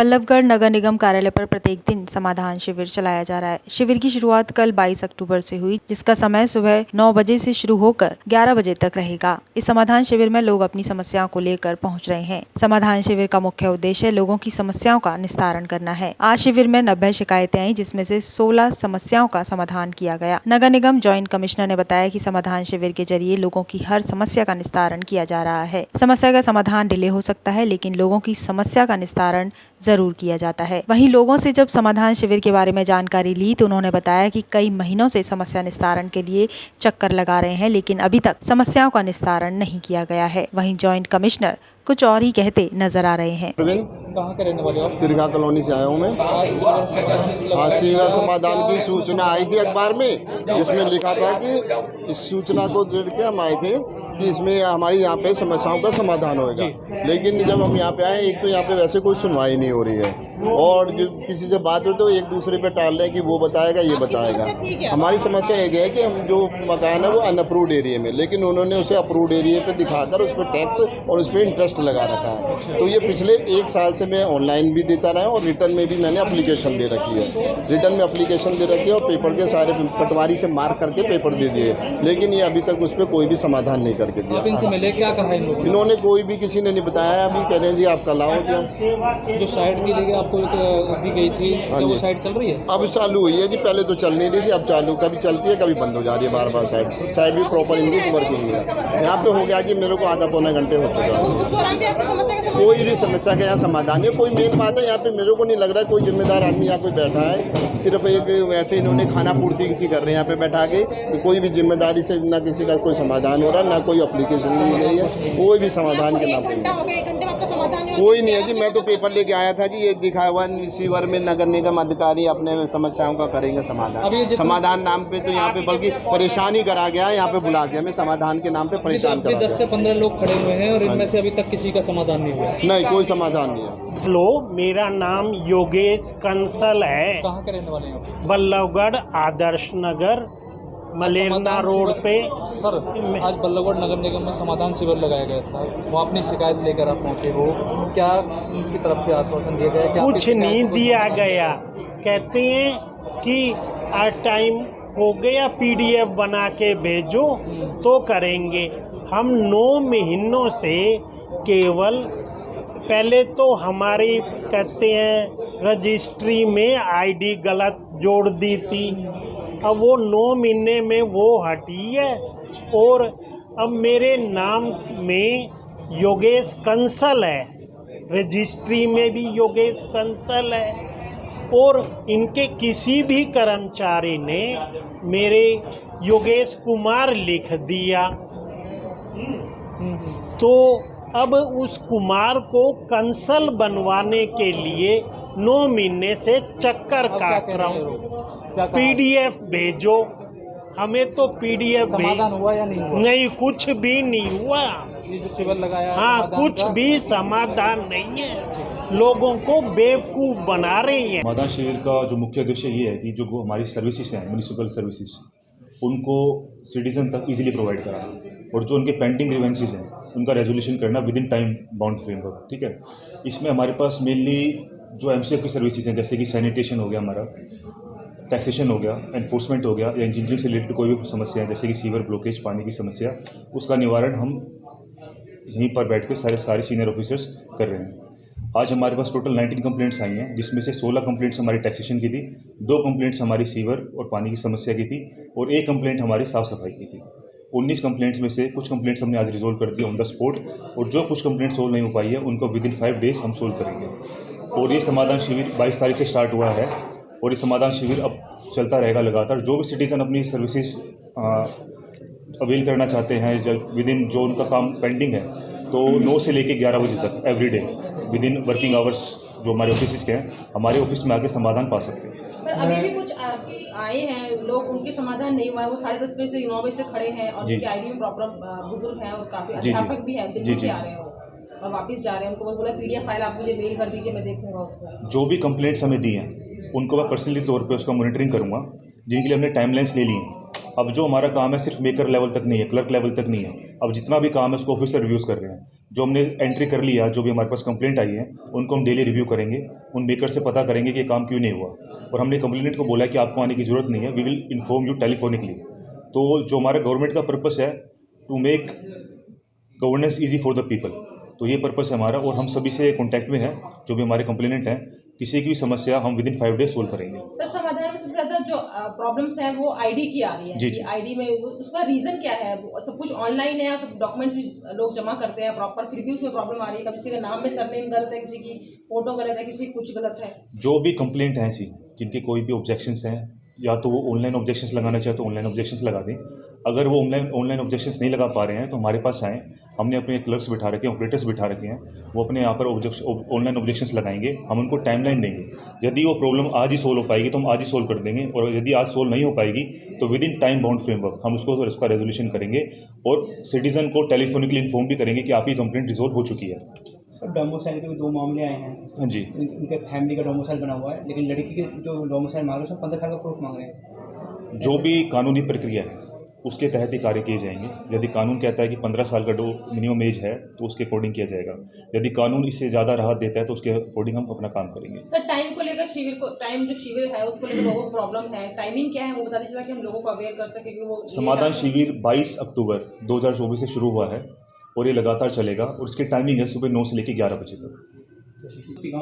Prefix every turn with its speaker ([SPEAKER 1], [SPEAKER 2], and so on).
[SPEAKER 1] बल्लभगढ़ नगर निगम कार्यालय पर प्रत्येक दिन समाधान शिविर चलाया जा रहा है। शिविर की शुरुआत कल 22 अक्टूबर से हुई, जिसका समय सुबह 9 बजे से शुरू होकर 11 बजे तक रहेगा। इस समाधान शिविर में लोग अपनी समस्याओं को लेकर पहुंच रहे हैं। समाधान शिविर का मुख्य उद्देश्य लोगों की समस्याओं का निस्तारण करना है। आज शिविर में 90 शिकायतें आई, जिसमें से 16 समस्याओं का समाधान किया गया। नगर निगम जॉइंट कमिश्नर ने बताया कि समाधान शिविर के जरिए लोगों की हर समस्या का निस्तारण किया जा रहा है। समस्या का समाधान डिले हो सकता है, लेकिन लोगों की समस्या का निस्तारण जरूर किया जाता है। वहीं लोगों से जब समाधान शिविर के बारे में जानकारी ली तो उन्होंने बताया कि कई महीनों से समस्या निस्तारण के लिए चक्कर लगा रहे हैं, लेकिन अभी तक समस्याओं का निस्तारण नहीं किया गया है। वहीं जॉइंट कमिश्नर कुछ और ही कहते नजर आ रहे हैं।
[SPEAKER 2] कहाँ के रहने वाले हो?
[SPEAKER 3] तिरगा कॉलोनी से आया हूँ मैं। आज शिविर समाधान की सूचना आई थी अखबार में, जिसमें लिखा था कि इस सूचना को देख के हम आए थे कि इसमें हमारी यहाँ पे समस्याओं का समाधान होगा। लेकिन जब हम यहाँ पे आए, एक तो यहाँ पे वैसे कोई सुनवाई नहीं हो रही है, और जो किसी से बात हो तो एक दूसरे पे टाल रहे हैं कि वो बताएगा ये बताएगा। हमारी समस्या एक है कि हम जो मकान है वो अनअप्रूव्ड एरिया में, लेकिन उन्होंने उसे अप्रूव्ड एरिया पे दिखाकर उस पर टैक्स और उस पर इंटरेस्ट लगा रखा है। तो ये पिछले 1 साल से मैं ऑनलाइन भी देता रहा और रिटर्न में भी मैंने एप्लीकेशन दे रखी है। रिटर्न में एप्लीकेशन दे रखी है और पेपर के सारे पटवारी से मार्क करके पेपर दे दिए, लेकिन ये अभी तक उस पर कोई भी समाधान नहीं करके दिया।
[SPEAKER 2] इनसे मिले, क्या कहा इन लोगों ने?
[SPEAKER 3] इन्होंने कोई भी किसी ने नहीं बताया। अभी कह रहे हैं जी आप कल आओ।
[SPEAKER 2] जो साइट की लेके आपको अभी गई थी, तो वो साइट चल रही है?
[SPEAKER 3] अब चालू हुई है जी, पहले तो चल नहीं रही थी, अब चालू। कभी चलती है कभी बंद हो जा रही है, बार साइड भी प्रॉपर इनकी वर्किंग है। यहाँ पे हो गया जी, मेरे को आधा पौने घंटे हो चुका है। कोई भी समस्या का यहाँ समाधान है। कोई मेन बात है यहाँ पे मेरे को नहीं लग रहा कोई जिम्मेदार आदमी यहाँ कोई बैठा है। सिर्फ एक वैसे इन्होंने खाना पूर्ति किसी कर रहे हैं यहाँ पे बैठा के। कोई भी जिम्मेदारी से ना किसी का कोई समाधान हो रहा है, ना कोई एप्लीकेशन ली गई है, कोई भी समाधान के नाम पे कोई नहीं है जी। मैं तो पेपर लेके आया था जी, ये दिखा हुआ शिविर में नगर निगम अधिकारी अपने समस्याओं का करेंगे समाधान। समाधान नाम पे तो यहाँ पे बल्कि परेशानी करा गया है, यहाँ पे बुला के हमें समाधान के नाम पे परेशान करा।
[SPEAKER 2] 10 से 15 लोग खड़े हुए हैं और इनमें से अभी तक किसी का समाधान नहीं हुआ?
[SPEAKER 3] नहीं, कोई समाधान नहीं है।
[SPEAKER 4] हेलो, मेरा नाम योगेश कंसल है।
[SPEAKER 2] कहाँ के रहने वाले हैं?
[SPEAKER 4] बल्लभगढ़ आदर्श नगर मलेरना रोड पे।
[SPEAKER 2] सर, आज बल्लभगढ़ नगर निगम में समाधान शिविर लगाया गया था, वो अपनी शिकायत लेकर आप पहुंचे हो, क्या उनकी तरफ से आश्वासन दिया गया?
[SPEAKER 4] कुछ नहीं दिया गया। कहते हैं कि टाइम हो गया, PDF बना के भेजो तो करेंगे। हम 9 महीनों से केवल पहले तो हमारी कहते हैं रजिस्ट्री में ID गलत जोड़ दी थी। अब वो 9 महीने में वो हटी है, और अब मेरे नाम में योगेश कंसल है, रजिस्ट्री में भी योगेश कंसल है, और इनके किसी भी कर्मचारी ने मेरे योगेश कुमार लिख दिया। तो अब उस कुमार को कंसल बनवाने के लिए 9 महीने से चक्कर काट रहा हूँ। PDF भेजो, हमें तो PDF
[SPEAKER 2] समाधान हुआ या नहीं हुआ?
[SPEAKER 4] नहीं, कुछ भी नहीं हुआ।
[SPEAKER 2] ये जो शिविर लगाया,
[SPEAKER 4] हाँ, कुछ भी समाधान नहीं है। लोगों को बेवकूफ़ बना रही है।
[SPEAKER 5] समाधान शिविर का जो मुख्य उद्देश्य ये है कि जो हमारी सर्विसेज हैं, म्यूनिसिपल सर्विसेज, उनको सिटीजन तक इजीली प्रोवाइड कराना, और जो उनके पेंडिंग ग्रीवेंसेज हैं उनका रेजोल्यूशन करना with in time bound framework. ठीक है, इसमें हमारे पास मेनली जो MCF की सर्विसेज हैं, जैसे कि सैनिटेशन हो गया, हमारा टैक्सेशन हो गया, एनफोर्समेंट हो गया, या इंजीनियरिंग से रिलेटेड कोई भी समस्या है जैसे कि सीवर ब्लॉकेज, पानी की समस्या, उसका निवारण हम यहीं पर बैठ के सारे सीनियर ऑफिसर्स कर रहे हैं। आज हमारे पास टोटल 19 कंप्लेंट्स आई हैं, जिसमें से 16 कंप्लेंट्स हमारी टैक्सेशन की थी, 2 कंप्लेंट्स हमारी सीवर और पानी की समस्या की थी, और 1 कंप्लेंट हमारी साफ़ सफाई की थी। 19 कंप्लेंट्स में से कुछ कंप्लेंट्स हमने आज रिजोल्व कर दी ऑन द स्पॉट, और जो कुछ कंप्लेंट्स सोल्व नहीं हो पाई है उनको विद इन 5 डेज हम सोल्व करेंगे। और ये समाधान शिविर 22 तारीख से स्टार्ट हुआ है, और ये समाधान शिविर अब चलता रहेगा लगातार। जो भी सिटीज़न अपनी सर्विसेज अवेल करना चाहते हैं, जब विद इन जो उनका काम पेंडिंग है, तो 9 से लेकर 11 बजे तक every day with in working hours जो हमारे ऑफिस के हैं, हमारे ऑफिस में आके समाधान पा सकते हैं।
[SPEAKER 6] पर अभी भी कुछ आए हैं लोग, उनके समाधान नहीं हुआ है, वो 10:30 बजे से 9 बजे से खड़े हैं, और उनकी ID में प्रॉब्लम बुजुर्ग हैं और काफ़ी अध्यापक भी हैं, दिल्ली से आ रहे हैं और वापस जा रहे हैं। उनको बोला PDF फाइल आप मुझे मेल कर दीजिए, मैं देखूंगा उसको।
[SPEAKER 5] जो भी कंप्लेंट्स हमें दी हैं उनको मैं पर्सनली तौर पे उसका मॉनिटरिंग करूँगा, जिनके लिए हमने टाइमलाइंस ले ली हैं। अब जो हमारा काम है सिर्फ मेकर लेवल तक नहीं है, क्लर्क लेवल तक नहीं है। अब जितना भी काम है उसको ऑफिसर रिव्यूज़ कर रहे हैं। जो हमने एंट्री कर लिया, जो भी हमारे पास कंप्लेंट आई है, उनको हम डेली रिव्यू करेंगे, उन मेकर से पता करेंगे कि ये काम क्यों नहीं हुआ। और हमने कंप्लेनेंट को बोला कि आपको आने की ज़रूरत नहीं है, we will inform you telephonically. तो जो हमारा गवर्नमेंट का पर्पस है to make governance easy for the people, तो ये पर्पस है हमारा। और हम सभी से कॉन्टैक्ट में हैं, जो भी हमारे कंप्लेनेंट हैं, किसी की भी समस्या हम विद इन 5 डेज सोल्व करेंगे।
[SPEAKER 6] सर समाधान में सबसे ज़्यादा जो प्रॉब्लम्स है वो आईडी की आ रही है।
[SPEAKER 5] जी जी।
[SPEAKER 6] आईडी में उसका रीज़न क्या है? सब कुछ ऑनलाइन है और सब डॉक्यूमेंट्स भी लोग जमा करते हैं प्रॉपर, फिर भी उसमें प्रॉब्लम आ रही है। कभी किसी का नाम में सरनेम गलत है, किसी की फ़ोटो गलत है, किसी की कुछ गलत है।
[SPEAKER 5] जो भी कंप्लेंट हैं ऐसी, जिनके कोई भी ऑब्जेक्शंस हैं, या तो वो ऑनलाइन ऑब्जेक्शंस लगाना चाहे तो ऑनलाइन ऑब्जेक्शंस लगा दें। अगर वो ऑनलाइन ऑब्जेक्शंस नहीं लगा पा रहे हैं तो हमारे पास आएँ। हमने अपने क्लर्क्स बिठा रखे हैं, ऑपरेटर्स बिठा रखे हैं, वो अपने यहाँ पर ऑनलाइन ऑब्जेक्शंस लगाएंगे। हम उनको टाइमलाइन देंगे। यदि वो प्रॉब्लम आज ही सोल्व हो पाएगी तो हम आज ही सोल्व कर देंगे, और यदि आज सोल्व नहीं हो पाएगी तो with in time bound framework हम उसका रेजोल्यूशन करेंगे, और सिटीजन को टेलीफोनिकली इन्फॉर्म भी करेंगे कि आपकी कंप्लेंट रिजोल्व हो चुकी है।
[SPEAKER 7] डोमिसाइल के भी 2 मामले आए हैं।
[SPEAKER 5] हाँ जी।
[SPEAKER 7] उनके फैमिली का डोमिसाइल बना हुआ है, लेकिन लड़की के जो डोमिसाइल मांग रहे हैं उसमें 15 साल का प्रूफ मांग रहे हैं।
[SPEAKER 5] जो भी कानूनी प्रक्रिया है उसके तहत ही कार्य किए जाएंगे। यदि कानून कहता है कि 15 साल का मिनिमम एज है तो उसके अकॉर्डिंग किया जाएगा। यदि कानून इससे ज़्यादा राहत देता है तो उसके अकॉर्डिंग हम अपना काम करेंगे।
[SPEAKER 6] सर टाइम को लेकर टाइम जो शिविर है उसको लेकर लोगों को प्रॉब्लम है, टाइमिंग क्या है वो बता दीजिए ताकि हम लोगों को अवेयर कर सके कि वो
[SPEAKER 5] समाधान शिविर 22 अक्टूबर 2024 से शुरू हुआ है और ये लगातार चलेगा, और इसकी टाइमिंग है सुबह 9 से लेकर 11 बजे तक।
[SPEAKER 7] गाँव